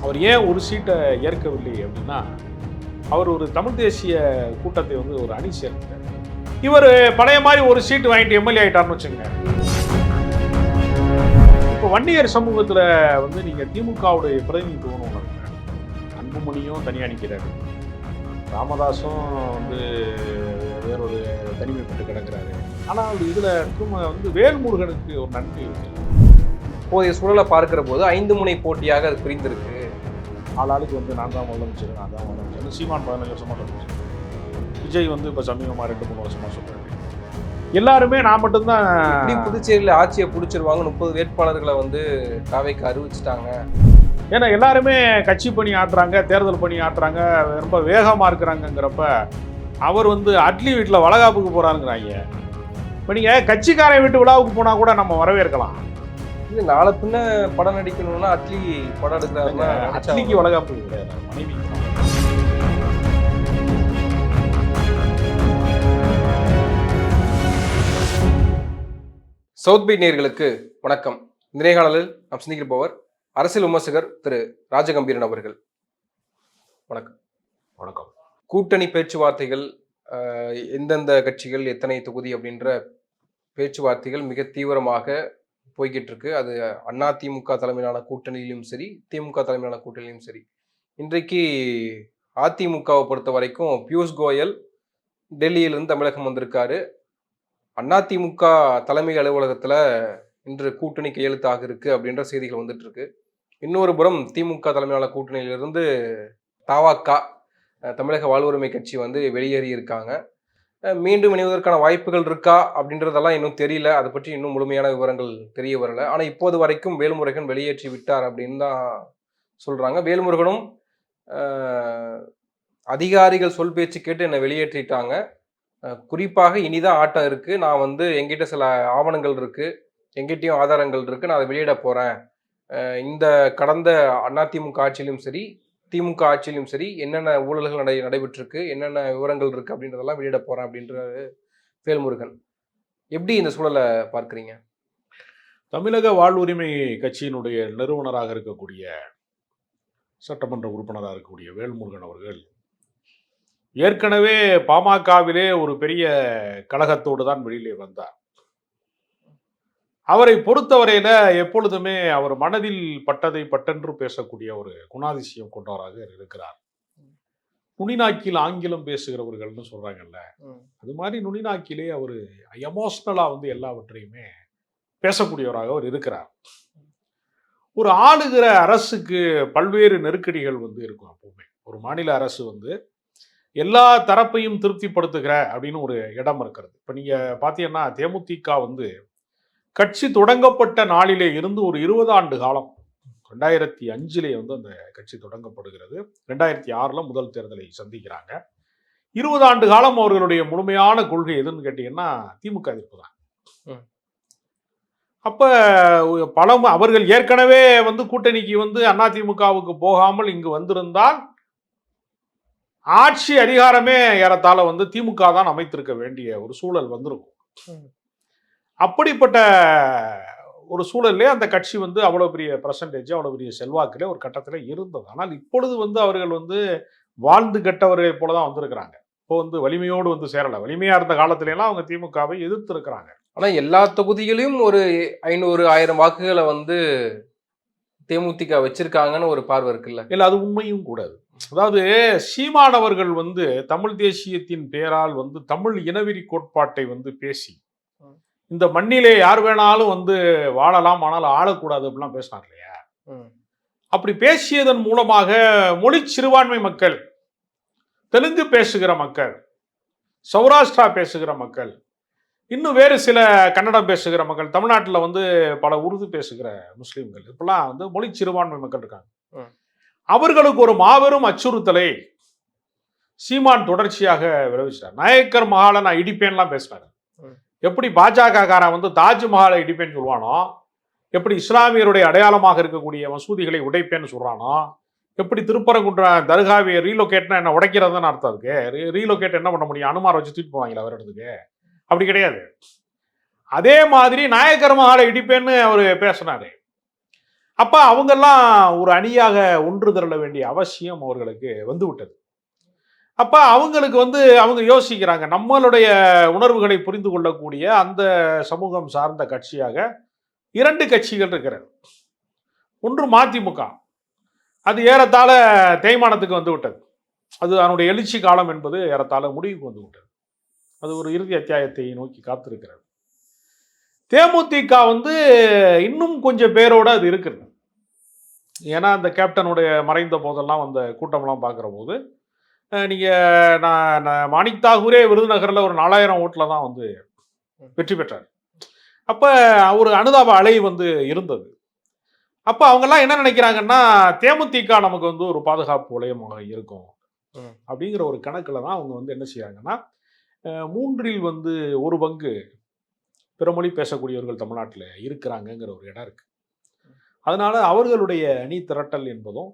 அவர் ஏன் ஒரு சீட்டை ஏற்கவில்லை அப்படின்னா, அவர் ஒரு தமிழ் தேசிய கூட்டத்தை வந்து ஒரு அணி சேர்ந்தார். இவர் பழைய மாதிரி ஒரு சீட்டு வாங்கிட்டு எம்எல்ஏ ஆயிட்டார்னு வச்சுங்க. இப்போ வன்னியர் சமூகத்தில் வந்து நீங்கள் திமுகவுடைய பிரதிநிதித்துவம் ஒன்று இருக்கு. அன்புமணியும் தனியாக நிற்கிறாரு, ராமதாஸும் வந்து வேறொரு தனிமைப்பட்டு கிடக்கிறாரு. ஆனால் இதில் வந்து வேல்முருகனுக்கு ஒரு நன்மை இருக்கு. இப்போதைய சூழலை பார்க்கிற போது 5 முனை போட்டியாக அது பிரிந்திருக்கு. ஆளாளுக்கு வந்து நான் தான் முதலமைச்சர், நான் தான் முதலமைச்சர். சீமான் 15 வருஷமாக சொல்லுச்சு. விஜய் வந்து இப்போ சமீபமாக 2-3 வருஷமாக சொல்கிறாரு. எல்லாருமே நான் மட்டும்தான். இப்படி புதுச்சேரியில் ஆட்சியை பிடிச்சிருவாங்க, 30 வேட்பாளர்களை வந்து தாவைக்கு அறிவிச்சிட்டாங்க. ஏன்னா எல்லாருமே கட்சி பணி ஆட்டுறாங்க, தேர்தல் பணி ஆட்டுறாங்க, ரொம்ப வேகமாக இருக்கிறாங்கங்கிறப்ப அவர் வந்து அட்லி வீட்டில் வளகாப்புக்கு போகிறாருங்கிறாங்க. இப்போ நீங்கள் கட்சிக்காரன் வீட்டு விழாவுக்கு போனால் கூட நம்ம வரவேற்கலாம். இது நாளை பின்ன படம் நடிக்கணும்னா அட்லி படம் எடுக்கிறாருன்னா அட்லிக்கு வளகாப்பு கிடையாது, மனைவி. சவுத் பீட் நேயர்களுக்கு வணக்கம். இந்த நேர்காணலில் நாம் சிந்திக்கப்போவர் அரசியல் விமர்சகர் திரு ராஜகம்பீரன் அவர்கள். வணக்கம். வணக்கம். கூட்டணி பேச்சுவார்த்தைகள், எந்தெந்த கட்சிகள் எத்தனை தொகுதி அப்படின்ற பேச்சுவார்த்தைகள் மிக தீவிரமாக போய்கிட்டு இருக்கு. அது அதிமுக தலைமையிலான கூட்டணியிலும் சரி, திமுக தலைமையிலான கூட்டணியிலும் சரி. இன்றைக்கு அதிமுகவை பொறுத்த வரைக்கும் பியூஷ் கோயல் டெல்லியிலிருந்து தமிழகம் வந்திருக்காரு. அதிமுக தலைமை அலுவலகத்துல இன்று கூட்டணி கையெழுத்தாக இருக்கு அப்படின்ற செய்திகள் வந்துட்டு இருக்கு. இன்னொரு புறம் திமுக தலைமையிலான கூட்டணியிலிருந்து தவாக தமிழக வாழ்வுரிமை கட்சி வந்து வெளியேறி இருக்காங்க. மீண்டும் இணைவதற்கான வாய்ப்புகள் இருக்கா அப்படின்றதெல்லாம் இன்னும் தெரியல. அதை பற்றி இன்னும் முழுமையான விவரங்கள் தெரிய வரல. ஆனால் இப்போது வரைக்கும் வேல்முருகன் வெளியேற்றி விட்டார் அப்படின்னு தான் சொல்றாங்க. வேல்முருகனும் அதிகாரிகள் சொல் பேச்சு கேட்டு என்னை வெளியேற்றிட்டாங்க, குறிப்பாக இனிதான் ஆட்டம் இருக்கு, நான் வந்து எங்கிட்ட சில ஆவணங்கள் இருக்கு, எங்கிட்டையும் ஆதாரங்கள் இருக்கு, நான் அதை வெளியிட போறேன், இந்த கடந்த அதிமுக ஆட்சியிலும் சரி திமுக ஆட்சியிலும் சரி என்னென்ன ஊழல்கள் நடைபெற்றிருக்கு, என்னென்ன விவரங்கள் இருக்கு அப்படின்றதெல்லாம் வெளியிட போறேன் அப்படின்றாரு வேல்முருகன். எப்படி இந்த சூழலை பார்க்குறீங்க? தமிழக வாழ்வுரிமை கட்சியினுடைய நிறுவனராக இருக்கக்கூடிய சட்டமன்ற உறுப்பினராக இருக்கக்கூடிய வேல்முருகன் அவர்கள் ஏற்கனவே பாமகவிலே ஒரு பெரிய கழகத்தோடு தான் வெளியிலே வந்தார். அவரை பொறுத்தவரையில எப்பொழுதுமே அவர் மனதில் பட்டதை பட்டென்று பேசக்கூடிய ஒரு குணாதிசயம் கொண்டவராக இருக்கிறார். நுனிநாக்கில் ஆங்கிலம் பேசுகிறவர்கள்னு சொல்றாங்கல்ல, அது மாதிரி நுனிநாக்கிலே அவர் எமோஷனலா வந்து எல்லாவற்றையுமே பேசக்கூடியவராக அவர் இருக்கிறார். ஒரு ஆளுகிற அரசுக்கு பல்வேறு நெருக்கடிகள் வந்து இருக்கும். அப்பவுமே ஒரு மாநில அரசு வந்து எல்லா தரப்பையும் திருப்திப்படுத்துகிற அப்படின்னு ஒரு இடம் இருக்கிறது. இப்போ நீங்க பார்த்தீங்கன்னா தேமுதிக வந்து கட்சி தொடங்கப்பட்ட நாளிலே இருந்து ஒரு 20 ஆண்டு காலம், 2005 வந்து அந்த கட்சி தொடங்கப்படுகிறது. 2006 முதல் தேர்தலை சந்திக்கிறாங்க. 20 ஆண்டு காலம் அவர்களுடைய முழுமையான கொள்கை எதுன்னு கேட்டீங்கன்னா திமுக எதிர்ப்பு தான். அப்ப அவர்கள் ஏற்கனவே வந்து கூட்டணிக்கு வந்து அதிமுகவுக்கு போகாமல் இங்கு வந்திருந்தால் ஆட்சி அதிகாரமே ஏறத்தாழ வந்து திமுக தான் அமைத்திருக்க வேண்டிய ஒரு சூழல் வந்திருக்கும். அப்படிப்பட்ட ஒரு சூழல்லே அந்த கட்சி வந்து அவ்வளவு பெரிய பெர்சன்டேஜ், அவ்வளவு பெரிய செல்வாக்கிலே ஒரு கட்டத்தில் இருந்தது. ஆனால் இப்பொழுது வந்து அவர்கள் வந்து வாழ்ந்து கெட்டவர்களை போலதான் வந்திருக்கிறாங்க. இப்போ வந்து வலிமையோடு வந்து சேரல. வலிமையா இருந்த காலத்துல எல்லாம் அவங்க திமுகவை எதிர்த்து இருக்கிறாங்க. ஆனா எல்லா தொகுதிகளையும் ஒரு 500-1000 வாக்குகளை வந்து தேமுதிக வச்சிருக்காங்கன்னு ஒரு பார்வை இருக்குல்ல. இல்ல, அது உண்மையும் கூடாது. அதாவது சீமானவர்கள் வந்து தமிழ் தேசியத்தின் பெயரால் வந்து தமிழ் இனவெறி கோட்பாட்டை வந்து பேசி இந்த மண்ணிலே யார் வேணாலும் வந்து வாழலாம், ஆனால் ஆளக்கூடாது அப்படிலாம் பேசினார் இல்லையா? அப்படி பேசியதன் மூலமாக மொழி சிறுபான்மை மக்கள், தெலுங்கு பேசுகிற மக்கள், சௌராஷ்டிரா பேசுகிற மக்கள், இன்னும் வேறு சில கன்னடம் பேசுகிற மக்கள், தமிழ்நாட்டில் வந்து பல உருது பேசுகிற முஸ்லீம்கள், இப்பெல்லாம் வந்து மொழி சிறுபான்மை மக்கள் இருக்காங்க. அவர்களுக்கு ஒரு மாபெரும் அச்சுறுத்தலை சீமான் தொடர்ச்சியாக விளைவிச்சார். நாயக்கர் மகாலை நான் இடிப்பேன்லாம் பேசினார். எப்படி பாஜக காரன் வந்து தாஜ்மஹாலை இடிப்பேன்னு சொல்லுவானோ, எப்படி இஸ்லாமியருடைய அடையாளமாக இருக்கக்கூடிய மசூதிகளை உடைப்பேன்னு சொல்றானோ, எப்படி திருப்பரங்குன்றம் தர்காவை ரீலோகேட்னா என்ன உடைக்கிறதுன்னு அர்த்தம் இருக்கு. ரீலோகேட் என்ன பண்ண முடியும்? அனுமார் வச்சு தூக்கிட்டு போவாங்களா வேற இடத்துக்கு? அப்படி கிடையாது. அதே மாதிரி நாயக்கர் மகாலை இடிப்பேன்னு அவர் பேசினாரு. அப்ப அவங்கெல்லாம் ஒரு அணியாக ஒன்று திரள வேண்டிய அவசியம் அவர்களுக்கு வந்து விட்டது. அப்ப அவங்களுக்கு வந்து அவங்க யோசிக்கிறாங்க, நம்மளுடைய உணர்வுகளை புரிந்து கொள்ளக்கூடிய அந்த சமூகம் சார்ந்த கட்சியாக 2 கட்சிகள் இருக்கிறது. ஒன்று மதிமுக. அது ஏறத்தாழ தேய்மானத்துக்கு வந்து விட்டது. அது அதனுடைய எழுச்சி காலம் என்பது ஏறத்தாழ முடிவுக்கு வந்து விட்டது. அது ஒரு இறுதி அத்தியாயத்தை நோக்கி காத்திருக்கிறது. தேமுதிக வந்து இன்னும் கொஞ்சம் பேரோட அது இருக்குது. ஏன்னா அந்த கேப்டனுடைய மறைந்த போதெல்லாம் அந்த கூட்டம்லாம் பார்க்குற போது நான் மாணிக் தாகூரே விருதுநகரில் ஒரு 4000 ஓட்டில் தான் வந்து வெற்றி பெற்றார். அப்போ ஒரு அனுதாப அலை வந்து இருந்தது. அப்போ அவங்கெல்லாம் என்ன நினைக்கிறாங்கன்னா, தேமுதிக நமக்கு வந்து ஒரு பாதுகாப்பு வளையமாக இருக்கும் அப்படிங்கிற ஒரு கணக்கில் தான் அவங்க வந்து என்ன செய்கிறாங்கன்னா, 3இல் வந்து 1 பங்கு பிற மொழி பேசக்கூடியவர்கள் தமிழ்நாட்டில் இருக்கிறாங்கங்கிற ஒரு இடம் இருக்குது. அதனால அவர்களுடைய அணி திரட்டல் என்பதும்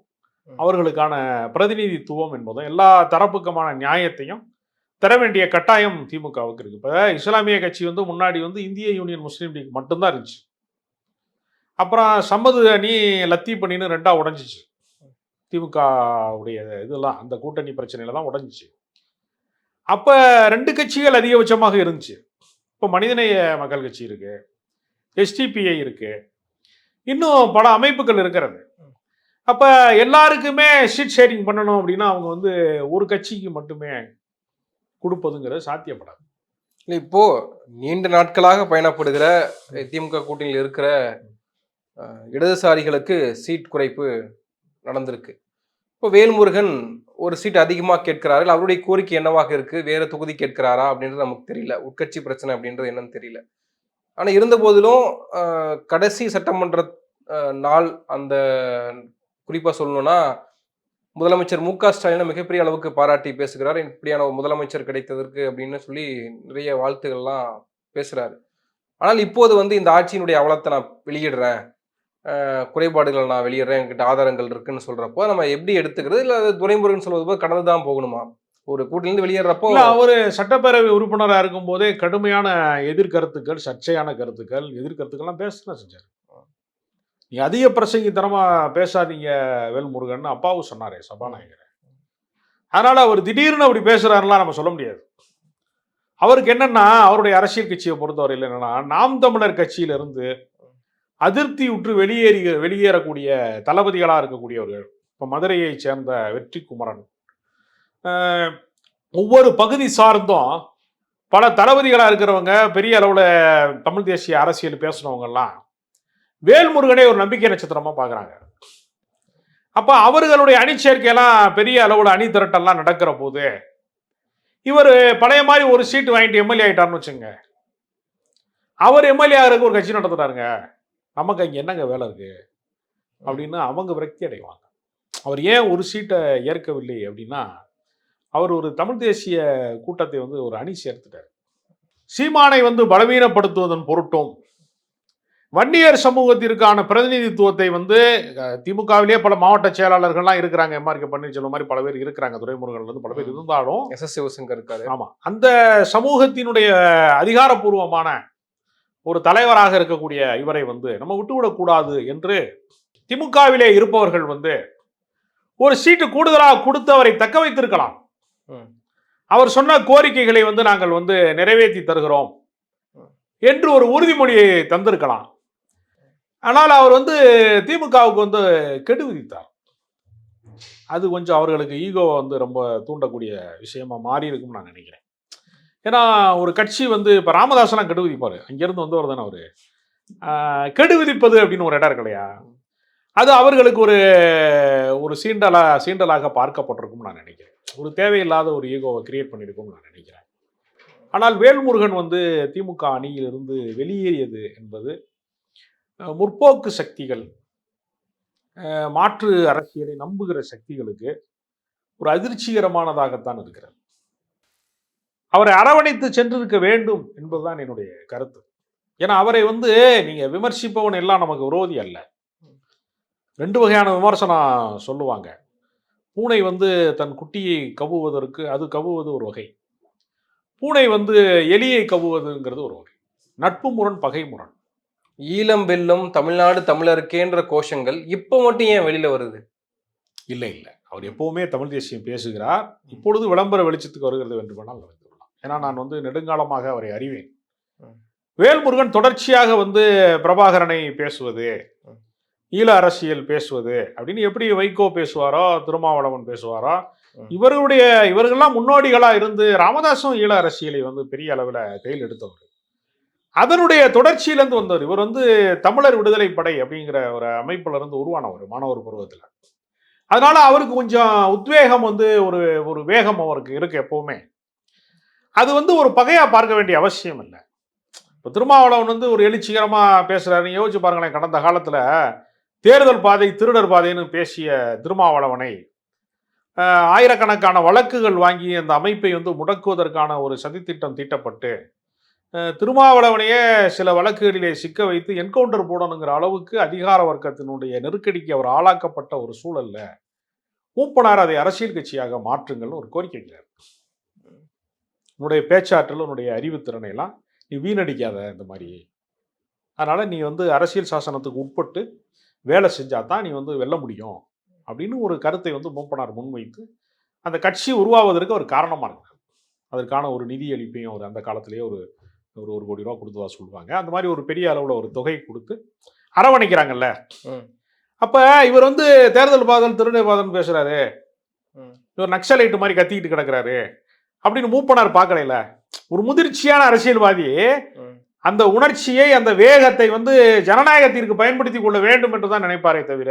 அவர்களுக்கான பிரதிநிதித்துவம் என்பதும் எல்லா தரப்புக்குமான நியாயத்தையும் தர வேண்டிய கட்டாயம் திமுகவுக்கு இருக்கு. இப்போ இஸ்லாமிய கட்சி வந்து முன்னாடி வந்து இந்திய யூனியன் முஸ்லீம் லீக் மட்டும்தான் இருந்துச்சு. அப்புறம் சம்மது அணி லத்தீப் அணின்னு 2ஆ உடஞ்சிச்சு. திமுக உடைய இதெல்லாம் அந்த கூட்டணி பிரச்சனையில தான் உடஞ்சிச்சு. அப்ப 2 கட்சிகள் அதிகபட்சமாக இருந்துச்சு. இப்போ மனிதநேய மக்கள் கட்சி இருக்கு, எஸ்டிபிஐ இருக்கு, இன்னும் பல அமைப்புகள் இருக்கிறது. அப்ப எல்லாருக்குமே சீட் ஷேரிங் பண்ணணும் அப்படின்னா அவங்க வந்து ஒரு கட்சிக்கு மட்டுமே கொடுப்பதுங்கிறது சாத்தியப்படாது. இல்லை, இப்போ நீண்ட நாட்களாக பயணப்படுகிற திமுக கூட்டணியில் இருக்கிற இடதுசாரிகளுக்கு சீட் குறைப்பு நடந்திருக்கு. இப்போ வேல்முருகன் ஒரு சீட் அதிகமாக கேட்கிறார்கள். அவருடைய கோரிக்கை என்னவாக இருக்கு, வேற தொகுதி கேட்கிறாரா அப்படின்றது நமக்கு தெரியல. உட்கட்சி பிரச்சனை அப்படின்றது என்னன்னு தெரியல. ஆனா இருந்த போதிலும் கடைசி சட்டமன்ற நாள் அந்த குறிப்பா சொல்லணும்னா முதலமைச்சர் மு.க. ஸ்டாலினை மிகப்பெரிய அளவுக்கு பாராட்டி பேசுகிறார். இப்படியான ஒரு முதலமைச்சர் கிடைத்ததற்கு அப்படின்னு சொல்லி நிறைய வாழ்த்துக்கள்லாம் பேசுறாரு. ஆனால் இப்போது வந்து இந்த ஆட்சியினுடைய அவலத்தை நான் வெளியிடுறேன், குறைபாடுகளை நான் வெளியிடுறேன், என்கிட்ட ஆதாரங்கள் இருக்குன்னு சொல்றப்போ நம்ம எப்படி எடுத்துக்கிறது? இல்லை அது துரைமுருகன் சொல்வது போது கடந்து தான் போகணுமா? ஒரு கூட்டிலிருந்து வெளியேறப்போ அவர் சட்டப்பேரவை உறுப்பினராக இருக்கும் போதே கடுமையான எதிர்கருத்துக்கள், சர்ச்சையான கருத்துக்கள், எதிர்கருத்துக்கள்லாம் பேசதான் செஞ்சார். நீ அதிக பிரசங்கித்தனமா பேசாதீங்க வேல்முருகன் அப்பாவும் சொன்னாரே சபாநாயகர். அதனால அவர் திடீர்னு அப்படி பேசுறாருலாம் நம்ம சொல்ல முடியாது. அவருக்கு என்னன்னா, அவருடைய அரசியல் கட்சியை பொறுத்தவரையில் என்னன்னா, நாம் தமிழர் கட்சியிலிருந்து அதிருப்தி உற்று வெளியேறக்கூடிய தளபதிகளாக இருக்கக்கூடியவர்கள். இப்போ மதுரையை சேர்ந்த வெற்றி குமரன், ஒவ்வொரு பகுதி சார்ந்தும் பல தளபதிகளாக இருக்கிறவங்க, பெரிய அளவில் தமிழ் தேசிய அரசியல் பேசுனவங்கெல்லாம் வேல்முருகனே ஒரு நம்பிக்கை நட்சத்திரமா பார்க்குறாங்க. அப்போ அவர்களுடைய அணி சேர்க்கையெல்லாம் பெரிய அளவில் அணி திரட்டெல்லாம் நடக்கிற போது இவர் பழைய மாதிரி ஒரு சீட்டு வாங்கிட்டு எம்எல்ஏ ஆகிட்டார்னு வச்சுங்க. அவர் எம்எல்ஏ ஆகிறதுக்கு ஒரு கட்சி நடத்துறாருங்க, நமக்கு அங்கே என்னங்க வேலை இருக்கு அப்படின்னு அவங்க விரக்தி அடைவாங்க. அவர் ஏன் ஒரு சீட்டை ஏற்கவில்லை அப்படின்னா, அவர் ஒரு தமிழ் தேசிய கூட்டத்தை வந்து ஒரு அணி சேர்த்துட்டார். சீமானை வந்து பலவீனப்படுத்துவதன் பொருட்டும் வன்னியர் சமூகத்திற்கான பிரதிநிதித்துவத்தை வந்து திமுகவிலே பல மாவட்ட செயலாளர்கள்லாம் இருக்கிறாங்க, எம்ஆர்கே பன்னீர்செல்வம் மாதிரி பல பேர் இருக்கிறாங்க, துரைமுருகன்ல இருந்து பல பேர் இருந்தாலும் எஸ்.எஸ். சிவசங்கர் இருக்காரு. ஆமா, அந்த சமூகத்தினுடைய அதிகாரப்பூர்வமான ஒரு தலைவராக இருக்கக்கூடிய இவரை வந்து நம்ம விட்டுவிடக்கூடாது என்று திமுகவிலே இருப்பவர்கள் வந்து ஒரு சீட்டு கூடுதலாக கொடுத்து அவரை தக்க வைத்திருக்கலாம். அவர் சொன்ன கோரிக்கைகளை வந்து நாங்கள் வந்து நிறைவேற்றி தருகிறோம் என்று ஒரு உறுதிமொழியை தந்திருக்கலாம். ஆனால் அவர் வந்து திமுகவுக்கு வந்து கெடு விதித்தார். அது கொஞ்சம் அவர்களுக்கு ஈகோவை வந்து ரொம்ப தூண்டக்கூடிய விஷயமா மாறி இருக்கும்னு நான் நினைக்கிறேன். ஏன்னா ஒரு கட்சி வந்து இப்போ ராமதாசெல்லாம் கெடு விதிப்பார், அங்கேருந்து வந்தவர் தானே அவர். கெடு விதிப்பது அப்படின்னு ஒரு இடம் இருக்கு இல்லையா, அது அவர்களுக்கு ஒரு ஒரு சீண்டலாக பார்க்கப்பட்டிருக்கும் நான் நினைக்கிறேன். ஒரு தேவையில்லாத ஒரு ஈகோவை கிரியேட் பண்ணியிருக்கும்னு நான் நினைக்கிறேன். ஆனால் வேல்முருகன் வந்து திமுக அணியிலிருந்து வெளியேறியது என்பது முற்போக்கு சக்திகள், மாற்று அரசியலை நம்புகிற சக்திகளுக்கு ஒரு அதிர்ச்சிகரமானதாகத்தான் இருக்கிறது. அவரை அரவணைத்து சென்றிருக்க வேண்டும் என்பதுதான் என்னுடைய கருத்து. ஏன்னா அவரை வந்து நீங்க விமர்சிப்பவன் எல்லாம் நமக்கு விரோதி அல்ல. 2 வகையான விமர்சனம் சொல்லுவாங்க. பூனை வந்து தன் குட்டியை கவ்வுவதற்கு அது கவ்வுவது ஒரு வகை, பூனை வந்து எலியை கவ்வுவதுங்கிறது ஒரு வகை. நட்பு முரண், பகை முரண். ஈழம் வெல்லும் தமிழ்நாடு தமிழருக்கேன்ற கோஷங்கள் இப்ப மட்டும் ஏன் வெளியில வருது? இல்லை இல்லை, அவர் எப்பவுமே தமிழ் தேசியம் பேசுகிறார். இப்பொழுது விளம்பர வெளிச்சத்துக்கு வருகிறது என்று வேணால் நினைத்து கொள்ளலாம். ஏன்னா நான் வந்து நெடுங்காலமாக அவரை அறிவேன். ம். வேல்முருகன் தொடர்ச்சியாக வந்து பிரபாகரனை பேசுவது, ஈழ அரசியல் பேசுவது அப்படின்னு எப்படி வைகோ பேசுவாரோ, திருமாவளவன் பேசுவாரோ, இவர்கள்லாம் முன்னோடிகளா இருந்து ராமதாசும் ஈழ அரசியலை வந்து பெரிய அளவில் கையில் எடுத்தவர். அதனுடைய தொடர்ச்சியிலிருந்து வந்தவர். இவர் வந்து தமிழர் விடுதலை படை அப்படிங்கிற ஒரு அமைப்புல இருந்து உருவானவர் மாணவர் பருவத்தில். அதனால அவருக்கு கொஞ்சம் உத்வேகம் வந்து ஒரு ஒரு வேகம் அவருக்கு இருக்கு எப்பவுமே. அது வந்து ஒரு பகையா பார்க்க வேண்டிய அவசியம் இல்லை. இப்போ திருமாவளவன் வந்து ஒரு எழுச்சிகரமா பேசுறாரு. யோசிச்சு பாருங்களேன், கடந்த காலத்துல தேர்தல் பாதை திருடர் பாதைன்னு பேசிய திருமாவளவனை ஆயிரக்கணக்கான வழக்குகள் வாங்கி அந்த அமைப்பை வந்து முடக்குவதற்கான ஒரு சதித்திட்டம் தீட்டப்பட்டு திருமாவளவனையே சில வழக்குகளிலே சிக்க வைத்து என்கவுண்டர் போடணுங்கிற அளவுக்கு அதிகார வர்க்கத்தினுடைய நெருக்கடிக்கு அவர் ஆளாக்கப்பட்ட ஒரு சூழல்ல மூப்பனார் அதை அரசியல் கட்சியாக மாற்றுங்கள்னு ஒரு கோரிக்கை வைக்கிறார். உன்னுடைய பேச்சாற்றல், உன்னுடைய அறிவுத்திறனை எல்லாம் நீ வீணடிக்காத இந்த மாதிரி. அதனால நீ வந்து அரசியல் சாசனத்துக்கு உட்பட்டு வேலை செஞ்சாதான் நீ வந்து வெல்ல முடியும் அப்படின்னு ஒரு கருத்தை வந்து மூப்பனார் முன்வைத்து அந்த கட்சி உருவாவதற்கு அவர் காரணமா இருக்கிறார். அதற்கான ஒரு நிதி அளிப்பையும் அவர் அந்த காலத்திலேயே ஒரு ஒரு 1 கோடி ரூபா கொடுத்ததா சொல்லுவாங்க. அந்த மாதிரி ஒரு பெரிய அளவில் ஒரு தொகை கொடுத்து அரவணைக்கிறாங்கல்ல. அப்ப இவர் வந்து தேர்தல் பாதல் திருடர் பாதல் பேசுறாரு, இவர் நக்சலைட்டு மாதிரி கத்திக்கிட்டு கிடக்குறாரு அப்படின்னு மூப்பனார் பார்க்கல. ஒரு முதிர்ச்சியான அரசியல்வாதி அந்த உணர்ச்சியை, அந்த வேகத்தை வந்து ஜனநாயகத்திற்கு பயன்படுத்தி கொள்ள வேண்டும் என்று தான் நினைப்பாரே தவிர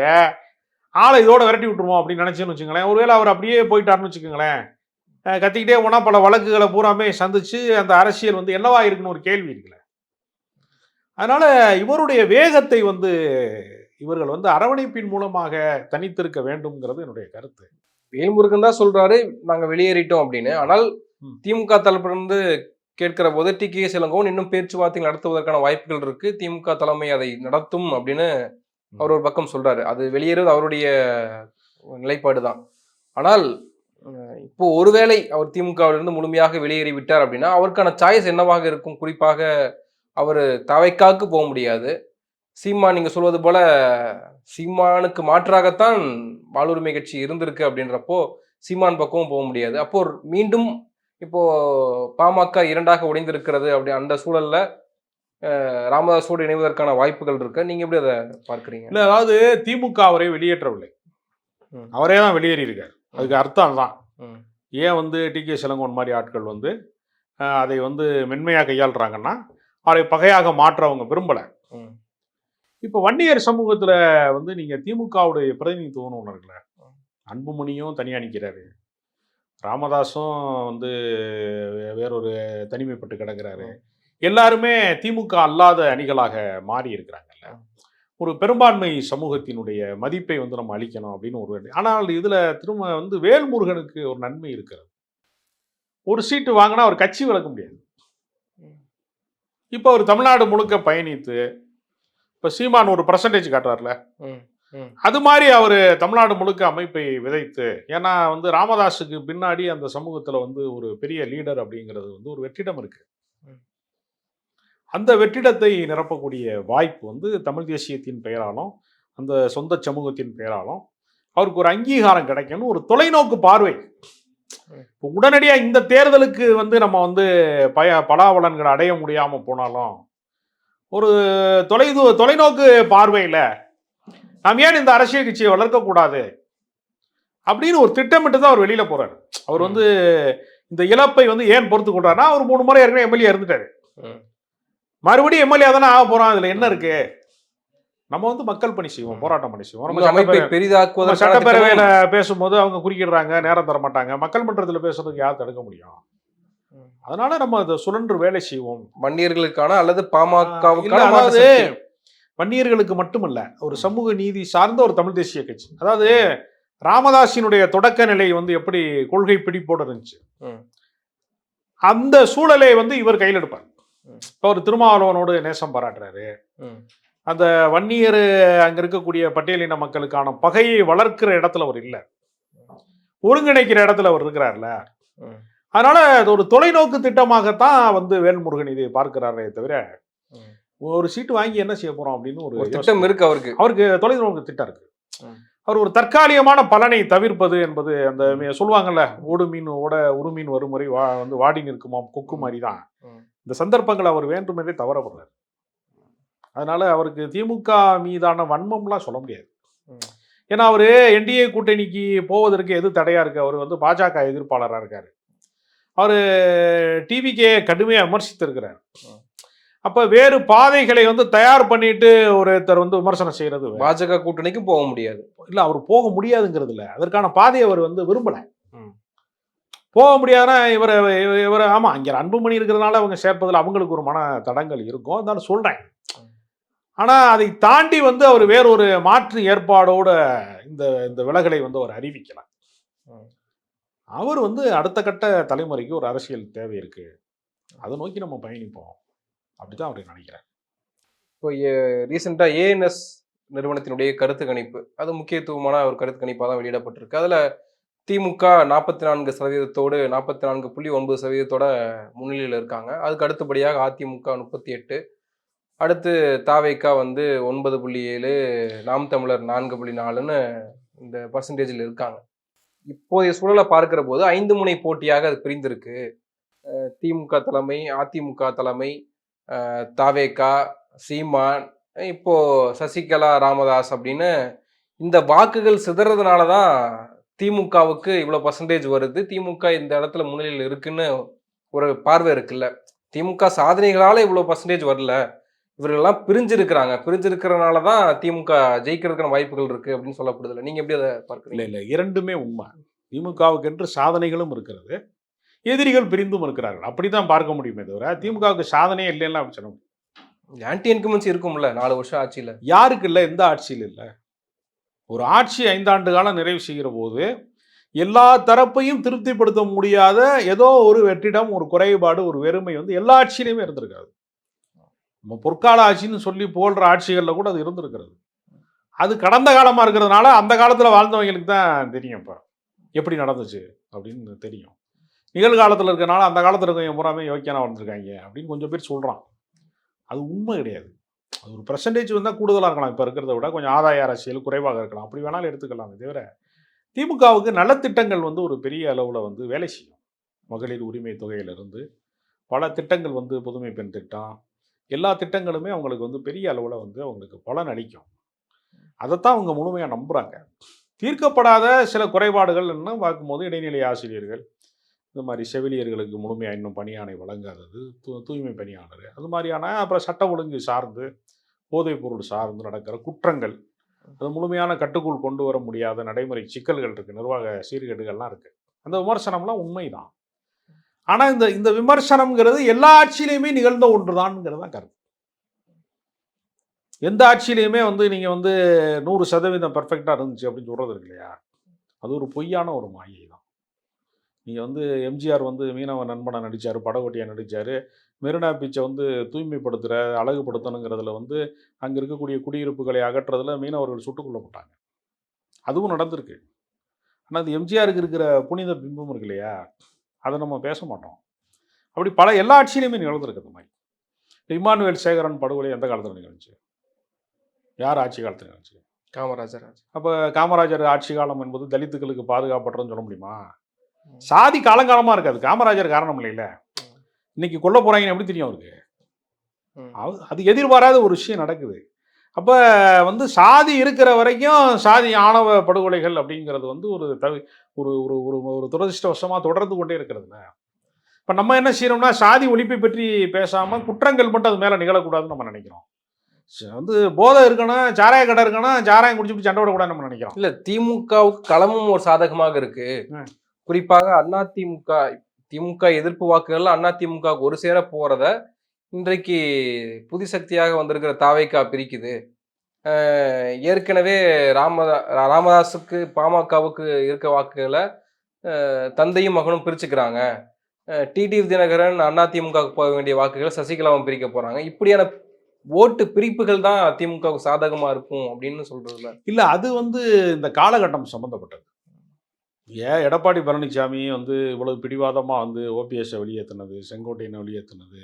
ஆளை இதோட விரட்டி விட்டுருவோம் அப்படின்னு நினைச்சுன்னு வச்சுங்களேன். ஒருவேளை அவர் அப்படியே போயிட்டாருன்னு வச்சுக்கோங்களேன், கத்திக்கிட்டே போனா பல வழக்குகளை பூராமே சந்திச்சு அந்த அரசியல் வந்து என்னவா இருக்குன்னு ஒரு கேள்வி இருக்குல்ல. அதனால இவருடைய வேகத்தை வந்து இவர்கள் வந்து அரவணைப்பின் மூலமாக தனித்திருக்க வேண்டும்ங்கிறது என்னுடைய கருத்து. வேல்முருகன் தான் சொல்றாரு நாங்க வெளியேறிட்டோம் அப்படின்னு. ஆனால் திமுக தரப்பிலிருந்து கேட்கிற போது டி.கே.எஸ். இளங்கோவன் இன்னும் பேச்சுவார்த்தை நடத்துவதற்கான வாய்ப்புகள் இருக்கு, திமுக தலைமை அதை நடத்தும் அப்படின்னு அவர் ஒரு பக்கம் சொல்றாரு. அது வெளியேறுவது அவருடைய நிலைப்பாடு தான். ஆனால் இப்போ ஒருவேளை அவர் திமுகவிலிருந்து முழுமையாக வெளியேறி விட்டார் அப்படின்னா அவருக்கான சாய்ஸ் என்னவாக இருக்கும்? குறிப்பாக அவர் தவைக்காக்கு போக முடியாது. சீமான் நீங்க சொல்வது போல சீமானுக்கு மாற்றாகத்தான் வாழ்வுரிமை கட்சி இருந்திருக்கு அப்படின்றப்போ சீமான் பக்கமும் போக முடியாது. அப்போ மீண்டும் இப்போ பாமக 2ஆக உடைந்திருக்கிறது அப்படி அந்த சூழல்ல ராமதாஸோடு இணைவதற்கான வாய்ப்புகள் இருக்கு. நீங்க எப்படி அதை பார்க்குறீங்க? இல்லை, அதாவது திமுக அவரை வெளியேற்றவில்லை, அவரே தான் வெளியேறி இருக்கார். அதுக்கு அர்த்தம் அதுதான். ஏன் வந்து டி.கே.எஸ். இளங்கோவன் மாதிரி ஆட்கள் வந்து அதை வந்து மென்மையாக கையாளுறாங்கன்னா அவரை பகையாக மாற்ற அவங்க விரும்பலை. இப்போ வன்னியர் சமூகத்தில் வந்து நீங்கள் திமுகவுடைய பிரதிநிதித்துவம்னு ஒன்று இருக்குல்ல, அன்புமணியும் தனியாக நிற்கிறாரு, ராமதாஸும் வந்து வேறொரு தனிமைப்பட்டு கிடக்கிறாரு, எல்லாருமே திமுக அல்லாத அணிகளாக மாறி இருக்கிறாங்கல்ல. ஒரு பெரும்பான்மை சமூகத்தினுடைய மதிப்பை வந்து நம்ம அளிக்கணும் அப்படின்னு ஒரு. ஆனால் இதில் திரும்ப வந்து வேல்முருகனுக்கு ஒரு நன்மை இருக்கிறது. ஒரு சீட்டு வாங்கினா அவர் கட்சி விலக முடியாது. இப்போ அவர் தமிழ்நாடு முழுக்க பயணித்து இப்போ சீமான் ஒரு பர்சன்டேஜ் காட்டுறாருல, அது மாதிரி அவர் தமிழ்நாடு முழுக்க அமைப்பை விதைத்து, ஏன்னா வந்து ராமதாஸுக்கு பின்னாடி அந்த சமூகத்தில் வந்து ஒரு பெரிய லீடர் அப்படிங்கிறது வந்து ஒரு வெற்றிடம் இருக்கு. அந்த வெற்றிடத்தை நிரப்பக்கூடிய வாய்ப்பு வந்து தமிழ் தேசியத்தின் பெயராலும் அந்த சொந்த சமூகத்தின் பெயராலும் அவருக்கு ஒரு அங்கீகாரம் கிடைக்கணும், ஒரு தொலைநோக்கு பார்வை. இப்போ உடனடியாக இந்த தேர்தலுக்கு வந்து நம்ம வந்து பலாபலன்களை அடைய முடியாமல் போனாலும் ஒரு தொலைநோக்கு பார்வையில் நாம் ஏன் இந்த அரசியல் கட்சியை வளர்க்கக்கூடாது அப்படின்னு ஒரு திட்டமிட்டு தான் அவர் வெளியில் போகிறார். அவர் வந்து இந்த இழப்பை வந்து ஏன் பொறுத்து கொண்டாருன்னா, அவர் 3 முறை ஏற்கனவே எம்எல்ஏ இருந்துட்டாரு, மறுபடியும் எம்எல்ஏ தானே ஆக போகிறோம். அதில் என்ன இருக்கு? நம்ம வந்து மக்கள் பணி செய்வோம், போராட்டம் பண்ணி செய்வோம். நம்ம சட்டப்பேரவையில் பேசும்போது அவங்க குறுக்கிடுறாங்க, நேரம் தர மாட்டாங்க. மக்கள் மன்றத்தில் பேசுறதுக்கு யார் தடுக்க முடியும்? அதனால நம்ம அதை சுழன்று வேலை செய்வோம். வன்னியர்களுக்கான அல்லது பாமக, அதாவது வன்னியர்களுக்கு மட்டுமல்ல, ஒரு சமூக நீதி சார்ந்த ஒரு தமிழ் தேசிய கட்சி. அதாவது ராமதாஸினுடைய தொடக்க நிலை வந்து எப்படி கொள்கை பிடிப்போடு இருந்துச்சு, அந்த சூழலை வந்து இவர் கையில் எடுப்பார். இப்போ ஒரு திருமாவளவனோடு நேசம் பாராட்டுறாரு, அந்த வன்னியர் அங்க இருக்கக்கூடிய பட்டியலின மக்களுக்கான பகையை வளர்க்கிற இடத்துல அவர் இல்லை, ஒருங்கிணைக்கிற இடத்துல அவர் இருக்கிறார்ல. அதனால அது ஒரு தொலைநோக்கு திட்டமாகத்தான் வந்து வேல்முருகன் இதை பார்க்கிறாரே தவிர ஒரு சீட்டு வாங்கி என்ன செய்ய போறோம் அப்படின்னு ஒரு ஒரு திட்டம் இருக்கு அவருக்கு. அவருக்கு தொலைநோக்கு திட்டம் இருக்கு. ம். அவர் ஒரு தற்காலிகமான பலனை தவிர்ப்பது என்பது அந்த சொல்லுவாங்கல்ல, ஓடு மீன் ஓட உருமீன் வருமுறை வந்து வாடி நிற்குமாம் கொக்கு மாதிரி தான். இந்த சந்தர்ப்பங்களை அவர் வேண்டுமென்றே தவறப்படுறாரு. அதனால அவருக்கு திமுக மீதான வன்மம்லாம் சொல்ல முடியாது. ஏன்னா அவரு என்டிஏ கூட்டணிக்கு போவதற்கு எது தடையா இருக்கு? அவர் வந்து பாஜக எதிர்ப்பாளராக இருக்காரு. அவரு டிவிக்கே கடுமையாக விமர்சித்திருக்கிறார். அப்ப வேறு பாதைகளை வந்து தயார் பண்ணிட்டு ஒருத்தர் வந்து விமர்சனம் செய்யறது பாஜக கூட்டணிக்கும் போக முடியாது. இல்ல, அவர் போக முடியாதுங்கிறது இல்ல, அதற்கான பாதையை அவர் வந்து விரும்பல. போக முடியாதுன்னா இவர் ஆமா இங்க அன்புமணி இருக்கிறதுனால அவங்க சேர்ப்பதில் அவங்களுக்கு ஒரு மன தடங்கள் இருக்கும், அதான் சொல்றேன். ஆனா அதை தாண்டி வந்து அவர் வேறொரு மாற்று ஏற்பாடோட இந்த இந்த விலகலை வந்து அவர் அறிவிக்கலாம். அவர் வந்து அடுத்த கட்ட தலைமுறைக்கு ஒரு அரசியல் தேவை இருக்கு, அதை நோக்கி நம்ம பயணிப்போம் அப்படிதான் அவர் நினைக்கிறேன். இப்போ ரீசெண்டா ஏஎன்எஸ் நிறுவனத்தினுடைய கருத்து கணிப்பு, அது முக்கியத்துவமான ஒரு கருத்து கணிப்பாக தான் வெளியிடப்பட்டிருக்கு. அதுல திமுக 44% 44.9% முன்னிலையில் இருக்காங்க. அதுக்கு அடுத்தபடியாக அதிமுக 38, அடுத்து தாவேகா வந்து 9.7, நாம் தமிழர் 4.4ன்னு இந்த பர்சன்டேஜில் இருக்காங்க. இப்போதைய சூழலை பார்க்கிற போது 5 முனை போட்டியாக அது பிரிந்திருக்கு. திமுக தலைமை, அதிமுக தலைமை, தாவேகா, சீமான், இப்போ சசிகலா, ராமதாஸ் அப்படின்னு இந்த வாக்குகள் சிதறதுனால தான் திமுகவுக்கு இவ்வளோ பர்சன்டேஜ் வருது, திமுக இந்த இடத்துல முன்னிலையில் இருக்குன்னு ஒரு பார்வை இருக்குல்ல. திமுக சாதனைகளால் இவ்வளோ பர்சன்டேஜ் வரல, இவர்களெல்லாம் பிரிஞ்சிருக்கிறனால தான் திமுக ஜெயிக்கிறதுக்கான வாய்ப்புகள் இருக்கு அப்படின்னு சொல்லப்படுதில்ல. நீங்க எப்படி அதை பார்க்குறீங்க? இல்லை, இரண்டுமே உண்மை. திமுகவுக்கு என்று சாதனைகளும் இருக்கிறது, எதிரிகள் பிரிந்தும் இருக்கிறார்கள், அப்படிதான் பார்க்க முடியுமே தவிர திமுகவுக்கு சாதனையே இல்லைன்னா அப்படி சொல்ல முடியும். ஆன்டி இன்கம்பன்சி இருக்கும்ல 4 வருஷம் ஆட்சியில். யாருக்கு இல்லை? எந்த ஆட்சியில் இல்லை? ஒரு ஆட்சி 5 ஆண்டு காலம் நிறைவு செய்கிற போது எல்லா தரப்பையும் திருப்திப்படுத்த முடியாத ஏதோ ஒரு வெற்றிடம், ஒரு குறைபாடு, ஒரு வெறுமை வந்து எல்லா ஆட்சியிலையுமே இருந்திருக்காது. நம்ம பொற்கால ஆட்சின்னு சொல்லி போல்ற ஆட்சிகளில் கூட அது இருந்திருக்கிறது. அது கடந்த காலமாக இருக்கிறதுனால அந்த காலத்தில் வாழ்ந்தவங்களுக்கு தான் தெரியும் இப்போ எப்படி நடந்துச்சு அப்படின்னு தெரியும். நிகழ்காலத்தில் இருக்கிறனால அந்த காலத்தில் இருக்கவங்க பூராமே யோக்கியனா வாழ்ந்துருக்காங்க அப்படின்னு கொஞ்சம் பேர் சொல்கிறான். அது உண்மை கிடையாது. அது ஒரு பர்சன்டேஜ் வந்தால் கூடுதலாக இருக்கலாம், இப்போ இருக்கிறத விட கொஞ்சம் ஆதாய அரசியல் குறைவாக இருக்கலாம், அப்படி வேணாலும் எடுத்துக்கலாமே தவிர திமுகவுக்கு நலத்திட்டங்கள் வந்து ஒரு பெரிய அளவில் வந்து வேலை செய்யும். மகளிர் உரிமை தொகையிலிருந்து பல திட்டங்கள் வந்து புதுமை பெண் திட்டம், எல்லா திட்டங்களுமே அவங்களுக்கு வந்து பெரிய அளவில் வந்து அவங்களுக்கு பலன் அளிக்கும். அதைத்தான் அவங்க முழுமையாக நம்புகிறாங்க. தீர்க்கப்படாத சில குறைபாடுகள் என்ன பார்க்கும்போது இடைநிலை ஆசிரியர்கள், இந்த மாதிரி செவிலியர்களுக்கு முழுமையாக இன்னும் பணியாணை வழங்காதது, தூய்மை பணியாளர், அது மாதிரியான, அப்புறம் சட்ட ஒழுங்கு சார்ந்து போதைப் பொருள் சார்ந்து நடக்கிற குற்றங்கள், அது முழுமையான கட்டுக்குள் கொண்டு வர முடியாத நடைமுறை சிக்கல்கள் இருக்குது, நிர்வாக சீர்கேடுகள்லாம் இருக்குது. அந்த விமர்சனம்லாம் உண்மைதான். ஆனால் இந்த இந்த விமர்சனம்ங்கிறது எல்லா ஆட்சியிலையுமே நிகழ்ந்த ஒன்று தான்ங்கிறது தான் கருத்து. எந்த ஆட்சியிலையுமே வந்து நீங்கள் வந்து 100% பெர்ஃபெக்டாக இருந்துச்சு அப்படின்னு சொல்கிறது இருக்கு இல்லையா, அது ஒரு பொய்யான ஒரு மாயை தான். நீங்கள் வந்து எம்ஜிஆர் வந்து மீனவ நண்பனை நடித்தார், படகோட்டியாக நடித்தார், மெரினா பீச்சை வந்து தூய்மைப்படுத்துகிற அழகுபடுத்தணுங்கிறதுல வந்து அங்கே இருக்கக்கூடிய குடியிருப்புகளை அகற்றுறதுல மீனவர்கள் சுட்டுக் கொல்லப்பட்டாங்க. அதுவும் நடந்திருக்கு. ஆனால் அது எம்ஜிஆருக்கு இருக்கிற புனித பிம்பம் இருக்கு இல்லையா, அதை நம்ம பேச மாட்டோம். அப்படி பல எல்லா ஆட்சியிலையுமே நிகழ்ந்திருக்கு அந்த மாதிரி. இமானுவேல் சேகரன் படுகொலை எந்த காலத்தில் நிகழ்ந்துச்சு? யார் ஆட்சி காலத்தில் நிகழ்ந்துச்சு? காமராஜர் ஆட்சி. அப்போ காமராஜர் ஆட்சி காலம் என்பது தலித்துகளுக்கு பாதுகாப்பற்றன்னு சொல்ல முடியுமா? சாதி காலங்காலமாக இருக்காது, காமராஜர் காரணம் இல்லைல்ல. இன்னைக்கு கொல்ல போகிறாங்கன்னு எப்படி தெரியும் அவருக்கு? அது எதிர்பாராத ஒரு விஷயம் நடக்குது. அப்போ வந்து சாதி இருக்கிற வரைக்கும் சாதி ஆணவ படுகொலைகள் அப்படிங்கிறது வந்து ஒரு ஒரு ஒரு ஒரு துரதிருஷ்டவசமாக தொடர்ந்து கொண்டே இருக்கிறதுல. இப்போ நம்ம என்ன செய்யறோம்னா, சாதி ஒழிப்பை பற்றி பேசாமல் குற்றங்கள் மட்டும் அது மேலே நிகழக்கூடாதுன்னு நம்ம நினைக்கிறோம். வந்து போதை இருக்கணும், சாராய கடை இருக்கணும், சாராயம் குடிச்சுட்டு சண்டை விடக்கூடாதுன்னு நம்ம நினைக்கிறோம். இல்லை, திமுகவுக்கு களமும் ஒரு சாதகமாக இருக்கு. குறிப்பாக திமுக எதிர்ப்பு வாக்குகள் அதிமுகவுக்கு ஒரு சேர போறத இன்றைக்கு புது சக்தியாக வந்திருக்கிற தாவேகா பிரிக்குது. ஏற்கனவே ராமதாஸுக்கு பாமகவுக்கு இருக்க வாக்குகளை தந்தையும் மகனும் பிரிச்சுக்கிறாங்க. டிடிவி தினகரன் அதிமுகவுக்கு போக வேண்டிய வாக்குகளை சசிகலாவும் பிரிக்க போறாங்க. இப்படியான ஓட்டு பிரிப்புகள் தான் திமுகவுக்கு சாதகமா இருக்கும் அப்படின்னு சொல்றதுல இல்லை, அது வந்து இந்த காலகட்டம் சம்மந்தப்பட்டது. ஏன் எடப்பாடி பழனிசாமி வந்து இவ்வளவு பிடிவாதமாக வந்து ஓபிஎஸ்ஸை வெளியேற்றினது, செங்கோட்டையனை வெளியேற்றினது,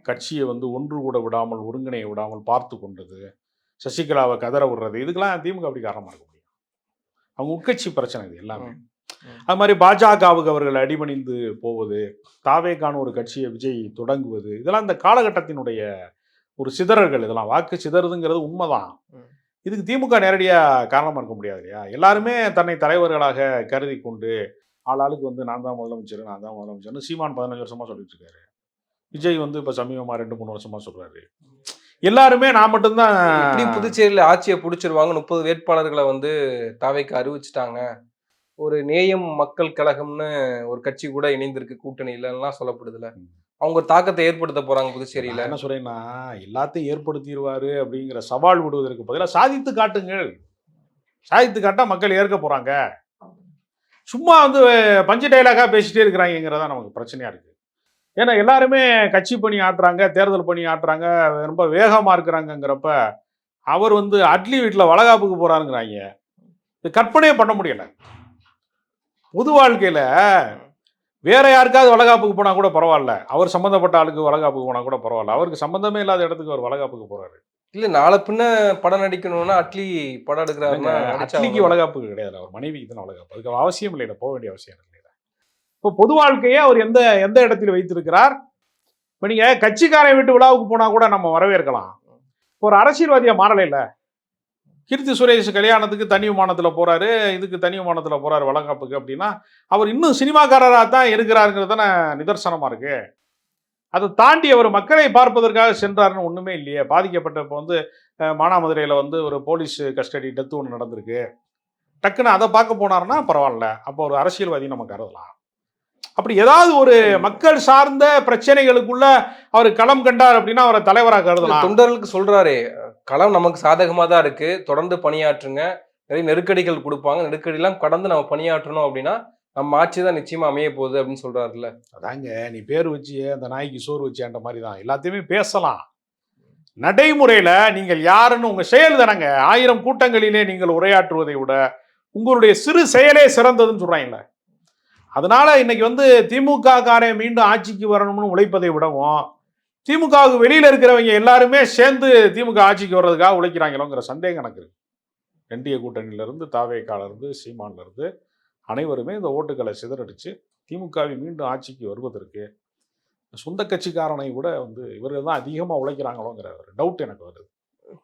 கட்சியை வந்து ஒன்று கூட விடாமல் ஒருங்கிணைய விடாமல் பார்த்து கொண்டது, சசிகலாவை கதற விடுறது, இதுக்கெல்லாம் திமுக அப்படி காரணமாக இருக்க முடியும். அவங்க உட்கட்சி பிரச்சனை இது எல்லாமே. அது மாதிரி பாஜகவுக்கு அவர்கள் அடிபணிந்து போவது, தாவேகான ஒரு கட்சியை விஜய் தொடங்குவது, இதெல்லாம் இந்த காலகட்டத்தினுடைய ஒரு சிதறல்கள். இதெல்லாம் வாக்கு சிதறுதுங்கிறது உண்மைதான். இதுக்கு திமுக நேரடியாக காரணமாக இருக்க முடியாது இல்லையா? எல்லாருமே தன்னை தலைவர்களாக கருதி கொண்டு ஆளாளுக்கு வந்து நான் தான் முதலமைச்சர்னு சீமான் 15 வருஷமா சொல்லிட்டு இருக்காரு. விஜய் வந்து இப்போ சமீபமாக 2-3 வருஷமா சொல்றாரு. எல்லாருமே நான் மட்டும்தான். இப்படியும் புதுச்சேரியில் ஆட்சியை பிடிச்சிருவாங்க, 30 வேட்பாளர்களை வந்து தாவேக்கு அறிவிச்சிட்டாங்க, ஒரு நேயம் மக்கள் கழகம்னு ஒரு கட்சி கூட இணைந்திருக்கு கூட்டணியிலலாம் சொல்லப்படுதுல, அவங்க தாக்கத்தை ஏற்படுத்த போறாங்க புதுச்சேரியில. என்ன சொல்றேன்னா, எல்லாத்தையும் ஏற்படுத்திடுவாரு அப்படிங்கிற சவால் விடுவதற்கு பதிலாக சாதித்து காட்டுங்கள். சாதித்து காட்டா மக்கள் ஏற்க போறாங்க. சும்மா வந்து பஞ்சு டைலாகா பேசிட்டே இருக்கிறாங்கிறதா நமக்கு பிரச்சனையா இருக்கு. ஏன்னா எல்லாருமே கட்சி பணி ஆட்டுறாங்க, தேர்தல் பணி ஆட்டுறாங்க, ரொம்ப வேகமா இருக்கிறாங்கிறப்ப அவர் வந்து அட்லி வீட்டில் வளகாப்புக்கு போறாருங்கிறாங்க. இது கற்பனையே பண்ண முடியல. பொது வாழ்க்கையில வேற யாருக்காவது வளகாப்புக்கு போனா கூட பரவாயில்ல, அவர் சம்பந்தப்பட்ட ஆளுக்கு வளகாப்புக்கு போனா கூட பரவாயில்ல, அவருக்கு சம்பந்தமே இல்லாத இடத்துக்கு அவர் வளகாப்புக்கு போறாரு. இல்ல நாளை பின்ன படம் நடிக்கணும்னா அட்லி படம் எடுக்கிறாருன்னா அட்லிக்கு வளகாப்புக்கு கிடையாது, அவர் மனைவிக்கு தான் வளகாப்பு. அதுக்கு அவசியம் இல்லை, போக வேண்டிய அவசியம் இல்லை. இப்போ பொது வாழ்க்கையே அவர் எந்த எந்த இடத்தில் வைத்திருக்கிறார்? இப்போ நீங்க கட்சிக்காரை விட்டு விழாவுக்கு போனா கூட நம்ம வரவேற்கலாம். ஒரு அரசியல்வாதியா மாறலை இல்லை. கீர்த்தி சுரேஷ் கல்யாணத்துக்கு தனி விமானத்தில் போறாரு, இதுக்கு தனி விமானத்தில் போறாரு வளகாப்புக்கு அப்படின்னா அவர் இன்னும் சினிமாக்காரராக தான் இருக்கிறாருங்கிறது தானே நிதர்சனமா இருக்கு. அதை தாண்டி அவர் மக்களை பார்ப்பதற்காக சென்றாருன்னு ஒண்ணுமே இல்லையே. பாதிக்கப்பட்ட இப்போ வந்து மானாமதுரையில் வந்து ஒரு போலீஸ் கஸ்டடி டெத்து ஒன்று நடந்திருக்கு. டக்குன்னு அதை பார்க்க போனாருன்னா பரவாயில்ல, அப்போ ஒரு அரசியல்வாதி நம்ம கருதலாம். அப்படி ஏதாவது ஒரு மக்கள் சார்ந்த பிரச்சனைகளுக்குள்ள அவர் களம் கண்டார் அப்படின்னா அவரை தலைவராக கருதலாம். தொண்டர்களுக்கு சொல்றாரு, களம் நமக்கு சாதகமாக தான் இருக்கு, தொடர்ந்து பணியாற்றுங்க, நிறைய நெருக்கடிகள் கொடுப்பாங்க, நெருக்கடியெல்லாம் கடந்து நம்ம பணியாற்றணும் அப்படின்னா நம்ம ஆட்சி தான் நிச்சயமா அமைய போகுது அப்படின்னு சொல்றாருல்ல. அதாங்க, நீ பேர் வச்சு அந்த நாய்க்கு சோறு வச்சேன்ற மாதிரி தான் எல்லாத்தையுமே பேசலாம். நடைமுறையில நீங்கள் யாருன்னு உங்க செயல் தானங்க. 1000 கூட்டங்களிலே நீங்கள் உரையாற்றுவதை விட உங்களுடைய சிறு செயலே சிறந்ததுன்னு சொல்றாங்கல்ல. அதனால இன்னைக்கு வந்து திமுக காரே மீண்டும் ஆட்சிக்கு வரணும்னு உழைப்பதை விடவும் திமுகவுக்கு வெளியில இருக்கிறவங்க எல்லாருமே சேர்ந்து திமுக ஆட்சிக்கு வர்றதுக்காக உழைக்கிறாங்களோங்கிற சந்தேகம் எனக்கு இருக்கு. என்டிஏ கூட்டணியில இருந்து தாவேக்கால இருந்து சீமான்ல இருந்து அனைவருமே இந்த ஓட்டுகளை சிதறடிச்சு திமுகவை மீண்டும் ஆட்சிக்கு வருவதற்கு சொந்த கட்சிக்காரனை கூட வந்து இவர்கள் தான் அதிகமா உழைக்கிறாங்களோங்கிற ஒரு டவுட் எனக்கு வருது.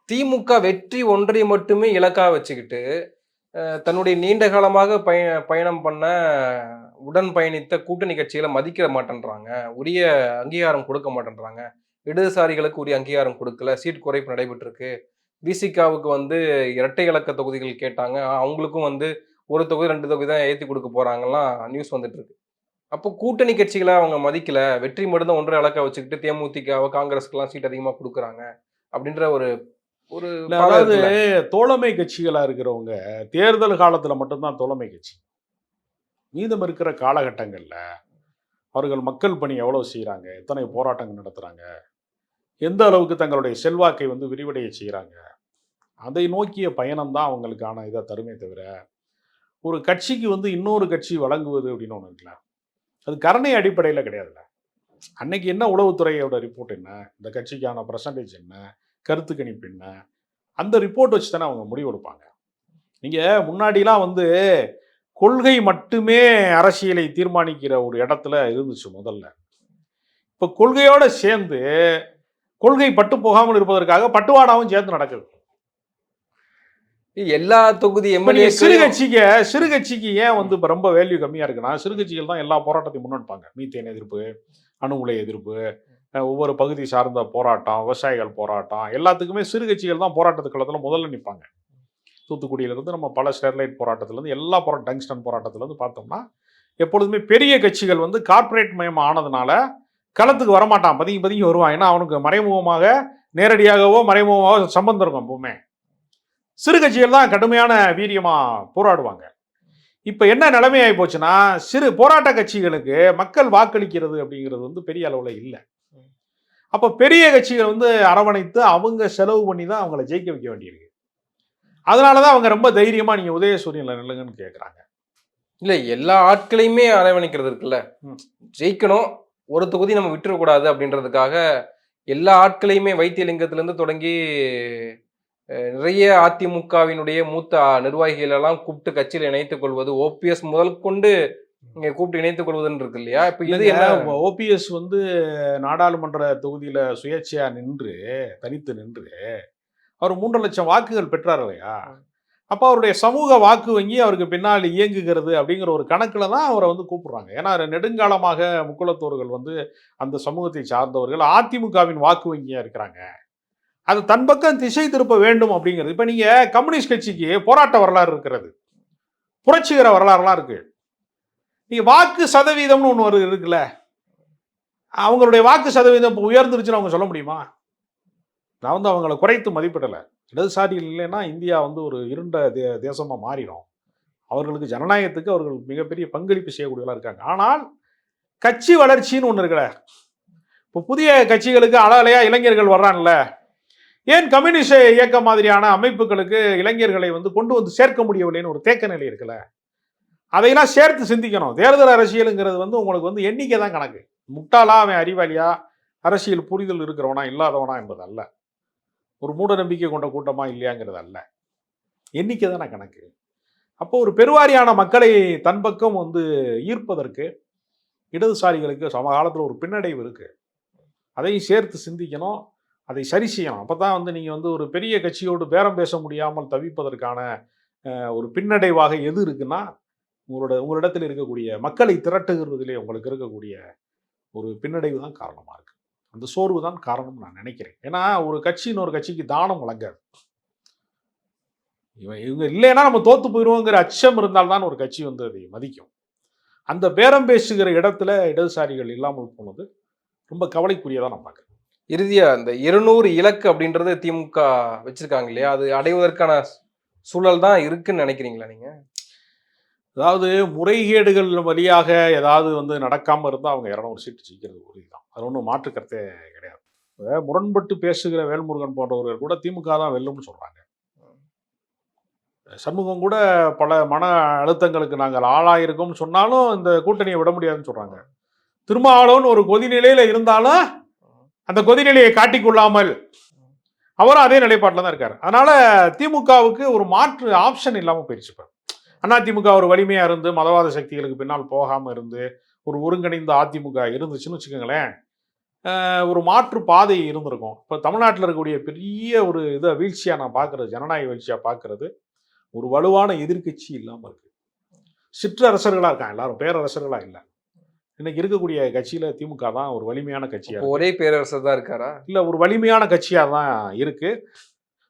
திமுக வெற்றி ஒன்றை மட்டுமே இலக்காக வச்சுக்கிட்டு தன்னுடைய நீண்ட காலமாக பயணம் பண்ண உடன் பயணித்த கூட்டணி கட்சிகளை மதிக்க மாட்டேன்றாங்க, உரிய அங்கீகாரம் கொடுக்க மாட்டேன்றாங்க, இடதுசாரிகளுக்கு உரிய அங்கீகாரம் கொடுக்கல, சீட் குறைப்பு நடைபெற்றிருக்கு, விசிகாவுக்கு வந்து இரட்டை இலக்க தொகுதிகள் கேட்டாங்க, அவங்களுக்கும் வந்து ஒரு தொகுதி 2 தொகுதி தான் ஏற்றி கொடுக்க போறாங்கலாம் நியூஸ் வந்துட்டு இருக்கு. அப்போ கூட்டணி கட்சிகளை அவங்க மதிக்கல, வெற்றி மட்டும்தான் ஒன்றை இலக்கா வச்சுக்கிட்டு தேமுதிக காங்கிரஸ்க்கெல்லாம் சீட் அதிகமாக கொடுக்குறாங்க அப்படின்ற ஒரு ஒரு அதாவது தோழமை கட்சிகளா இருக்கிறவங்க தேர்தல் காலத்துல மட்டும்தான் தோழமை கட்சி. மீதம் இருக்கிற காலகட்டங்கள்ல அவர்கள் மக்கள் பணி எவ்வளவு செய்யறாங்க, எத்தனை போராட்டங்கள் நடத்துறாங்க, எந்த அளவுக்கு தங்களுடைய செல்வாக்கை வந்து விரிவடைய செய்யறாங்க, அதை நோக்கிய பயணம் தான் அவங்களுக்கான இதை தருமே தவிர ஒரு கட்சிக்கு வந்து இன்னொரு கட்சி வழங்குவது அப்படின்னு ஒன்று இருக்குல்ல, அது கருணை அடிப்படையில் கிடையாதுல்ல. அன்னைக்கு என்ன உளவுத்துறையோட ரிப்போர்ட் என்ன, இந்த கட்சிக்கான பர்சன்டேஜ் என்ன, கருத்து கணிப்பு என்ன, அந்த ரிப்போர்ட் வச்சு தானே அவங்க முடிவு எடுப்பாங்க. நீங்கள் முன்னாடிலாம் வந்து கொள்கை மட்டுமே அரசியலை தீர்மானிக்கிற ஒரு இடத்துல இருந்துச்சு முதல்ல. இப்போ கொள்கையோட சேர்ந்து கொள்கை பட்டு போகாமல் இருப்பதற்காக பட்டுவாடாவும் சேர்ந்து நடக்குது. எல்லா தொகுதி எம்எல்ஏ சிறு கட்சிக்கு ஏன் வந்து இப்போ ரொம்ப வேல்யூ கம்மியாக இருக்குன்னா, சிறு கட்சிகள் தான் எல்லா போராட்டத்தையும் முன்னெடுப்பாங்க. மீத்தேன் எதிர்ப்பு, அணு உலை எதிர்ப்பு, ஒவ்வொரு பகுதி சார்ந்த போராட்டம், விவசாயிகள் போராட்டம், எல்லாத்துக்குமே சிறு கட்சிகள் தான் போராட்டத்து களத்தில் முதல்ல நிற்பாங்க. தூத்துக்குடியிலேருந்து நம்ம பல ஸ்டெர்லைட் போராட்டத்திலேருந்து எல்லா டங்ஸ்டன் போராட்டத்திலேருந்து பார்த்தோம்னா எப்பொழுதுமே பெரிய கட்சிகள் வந்து கார்ப்பரேட் மயம் ஆனதுனால களத்துக்கு வரமாட்டான், பதுங்கி வருவான். ஏன்னா அவனுக்கு மறைமுகமாக நேரடியாகவோ மறைமுகமாக சம்பந்தம் இருக்கும். எப்பவுமே சிறு கட்சிகள் தான் கடுமையான வீரியமாக போராடுவாங்க. இப்போ என்ன நிலைமை ஆகி போச்சுன்னா, சிறு போராட்ட கட்சிகளுக்கு மக்கள் வாக்களிக்கிறது அப்படிங்கிறது வந்து பெரிய அளவில் இல்லை. அப்போ பெரிய கட்சிகள் வந்து அரவணைத்து அவங்க செலவு பண்ணி தான் அவங்கள ஜெயிக்க வைக்க வேண்டியிருக்கு. அதனால தான் அவங்க ரொம்ப தைரியமாக நீங்கள் உதயசூரியனில் நில்லுங்கன்னு கேட்குறாங்க. இல்லை, எல்லா ஆட்களையுமே அரவணைக்கிறது இருக்குல்ல, ஜெயிக்கணும், ஒரு தொகுதி நம்ம விட்டுறக்கூடாது அப்படின்றதுக்காக எல்லா ஆட்களையுமே வைத்தியலிங்கத்திலிருந்து தொடங்கி நிறைய அதிமுகவினுடைய மூத்த நிர்வாகிகள் எல்லாம் கூப்பிட்டு கட்சியில் இணைத்துக் கொள்வது, ஓபிஎஸ் முதல் கொண்டு இங்க கூப்பிட்டு இணைத்துக் கொள்வதுன்னு இருக்கு இல்லையா? இப்ப இது என்ன? ஓபிஎஸ் வந்து நாடாளுமன்ற தொகுதியில சுயேட்சையா நின்று, தனித்து நின்று அவர் 3 லட்சம் வாக்குகள் பெற்றார் இல்லையா? அப்ப அவருடைய சமூக வாக்கு வங்கி அவருக்கு பின்னால் இயங்குகிறது அப்படிங்கிற ஒரு கணக்குல தான் அவரை வந்து கூப்பிடுறாங்க. ஏன்னா நெடுங்காலமாக முக்குளத்தோர்கள் வந்து அந்த சமூகத்தை சார்ந்தவர்கள் அதிமுகவின் வாக்கு வங்கியா இருக்கிறாங்க. அது தன் பக்கம் திசை திருப்ப வேண்டும் அப்படிங்கிறது. இப்ப நீங்க கம்யூனிஸ்ட் கட்சிக்கு போராட்ட வரலாறு இருக்கிறது, புரட்சிகர வரலாறுலாம் இருக்கு. நீங்க வாக்கு சதவீதம்னு ஒன்று இருக்குல்ல, அவங்களுடைய வாக்கு சதவீதம் இப்போ உயர்ந்துருச்சுன்னு அவங்க சொல்ல முடியுமா? நான் வந்து அவங்களை குறைத்து மதிப்பிடலை. இடதுசாரிகள் இல்லைன்னா இந்தியா வந்து ஒரு இருண்ட தேசமாக மாறிடும். அவர்களுக்கு ஜனநாயகத்துக்கு அவர்கள் மிகப்பெரிய பங்களிப்பு செய்யக்கூடியவர்களாக இருக்காங்க. ஆனால் கட்சி வளர்ச்சின்னு ஒன்று இருக்குல்ல, இப்போ புதிய கட்சிகளுக்கு அலையா இளைஞர்கள் வர்றான்ல, ஏன் கம்யூனிஸ்ட் இயக்க மாதிரியான அமைப்புகளுக்கு இளைஞர்களை வந்து கொண்டு வந்து சேர்க்க முடியவில்லைன்னு ஒரு தேக்க நிலை இருக்குல்ல, அதையெல்லாம் சேர்த்து சிந்திக்கணும். தேர்தல் அரசியலுங்கிறது வந்து உங்களுக்கு வந்து எண்ணிக்கை தான் கணக்கு. முட்டாளா அவன் அறிவாளியா, அரசியல் புரிதல் இருக்கிறவனா இல்லாதவனா என்பது அல்ல, ஒரு மூட நம்பிக்கை கொண்ட கூட்டமா இல்லையாங்கிறது அல்ல, எண்ணிக்கை தானே கணக்கு. அப்போ ஒரு பெருவாரியான மக்களை தன் பக்கம் வந்து ஈர்ப்பதற்கு இடதுசாரிகளுக்கு சமகாலத்தில் ஒரு பின்னடைவு இருக்கு. அதையும் சேர்த்து சிந்திக்கணும், அதை சரி செய்யணும். அப்போ தான் வந்து நீங்கள் வந்து ஒரு பெரிய கட்சியோடு பேரம் பேச முடியாமல் தவிப்பதற்கான ஒரு பின்னடைவாக எது இருக்குன்னா, உங்களிடத்தில் இருக்கக்கூடிய மக்களை திரட்டுகிறதிலே உங்களுக்கு இருக்கக்கூடிய ஒரு பின்னடைவு தான் காரணமாக இருக்கு. அந்த சோர்வு தான் காரணம் நான் நினைக்கிறேன். ஏன்னா ஒரு கட்சி இன்னொரு கட்சிக்கு தானம் வழங்காது. இவங்க இல்லைன்னா நம்ம தோத்து போயிடுவோங்கிற அச்சம் இருந்தால்தான் ஒரு கட்சி வந்து அதை மதிக்கும். அந்த பேரம் பேசுகிற இடத்துல இடதுசாரிகள் இல்லாமல் போனது ரொம்ப கவலைக்குரியதான் நான் பார்க்குறேன். இறுதியா இந்த 200 இலக்கு அப்படின்றது திமுக வச்சிருக்காங்க இல்லையா, அது அடைவதற்கான சூழல் தான் இருக்குன்னு நினைக்கிறீங்களா நீங்க? அதாவது முறைகேடுகள் வழியாக ஏதாவது வந்து நடக்காமல் இருந்தால் அவங்க 200 சீட்டு ஜெயிக்கிறது உறுதிதான். அது ஒன்றும் மாற்று கருத்தே கிடையாது. முரண்பட்டு பேசுகிற வேல்முருகன் போன்றவர்கள் கூட திமுக தான் வெல்லும்னு சொல்றாங்க. சண்முகம் கூட பல மன அழுத்தங்களுக்கு நாங்கள் ஆளாயிருக்கோம்னு சொன்னாலும் இந்த கூட்டணியை விட முடியாதுன்னு சொல்றாங்க. திருமாவளவன் ஒரு கொதிநிலையில இருந்தாலும் அந்த கொதிநிலையை காட்டிக்கொள்ளாமல் அவரும் அதே நிலைப்பாட்டில் தான் இருக்காரு. அதனால திமுகவுக்கு ஒரு மாற்று ஆப்ஷன் இல்லாமல் போயிடுச்சு. அதிமுக ஒரு வலிமையா இருந்து மதவாத சக்திகளுக்கு பின்னால் போகாம இருந்து ஒரு ஒருங்கிணைந்த அதிமுக இருந்துச்சுன்னு வச்சுக்கோங்களேன், ஒரு மாற்று பாதை இருந்திருக்கும். இப்போ தமிழ்நாட்டில் இருக்கக்கூடிய பெரிய ஒரு இதை வீழ்ச்சியா நான் பார்க்கறது, ஜனநாயக வீழ்ச்சியா பார்க்கறது, ஒரு வலுவான எதிர்க்கட்சி இல்லாமல் இருக்கு. சிற்றரசர்களா இருக்காங்க, எல்லாரும் பேரரசர்களா இல்லை. இன்னைக்கு இருக்கக்கூடிய கட்சியில திமுக தான் ஒரு வலிமையான கட்சியா, ஒரே பேரரசர் தான் இருக்காரா? இல்ல, ஒரு வலிமையான கட்சியா தான் இருக்கு.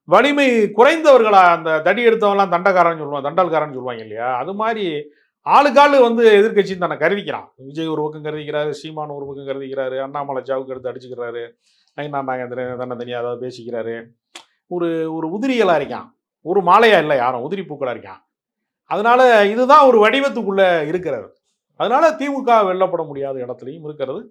வலிமை குறைந்தவர்களா, அந்த தடி எடுத்தவங்களாம் தண்டக்காரன் சொல்லுவாங்க, தண்டல்காரன் சொல்லுவாங்க இல்லையா, அது மாதிரி ஆளுக்காளு வந்து எதிர்கட்சின்னு தானே கருதிக்கிறான். விஜய் ஒரு பக்கம் கருதிக்கிறாரு, சீமான் ஒரு பக்கம் கருதிக்கிறாரு, அண்ணாமலை ஜாவுக்கு எடுத்து அடிச்சுக்கிறாரு, நைனா நாகேந்திரன் தன்னை தனியாக ஏதாவது பேசிக்கிறாரு. ஒரு ஒரு உதிரியலாக இருக்கான், ஒரு மாலையா இல்லை, யாரும் உதிரி பூக்களாக இருக்கான். அதனால இதுதான் ஒரு வடிவத்துக்குள்ள இருக்கிறது. அதனால திமுக வெல்லப்பட முடியாத இடத்துலையும் இருக்கிறது.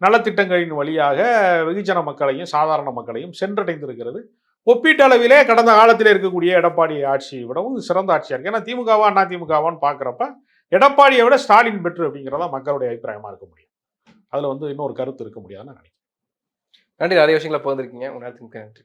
நலத்திட்டங்களின் வழியாக வெகுஜன மக்களையும் சாதாரண மக்களையும் சென்றடைந்திருக்கிறது. ஒப்பீட்டளவிலே கடந்த காலத்தில் இருக்கக்கூடிய எடப்பாடி ஆட்சியை விடவும் சிறந்த ஆட்சியாக இருக்கு. ஏன்னா திமுகவா அண்ணா திமுகவான்னு பார்க்குறப்ப எடப்பாடியை விட ஸ்டாலின் பெற்று அப்படிங்கிறதா மக்களுடைய அபிப்பிராயமாக இருக்க முடியும். அதில் வந்து இன்னொரு கருத்து இருக்க முடியாதுன்னு நினைக்கிறேன். நன்றி, நிறைய விஷயங்களை பகிர்ந்துருக்கீங்க. உங்கள் நேரத்துக்கு நன்றி.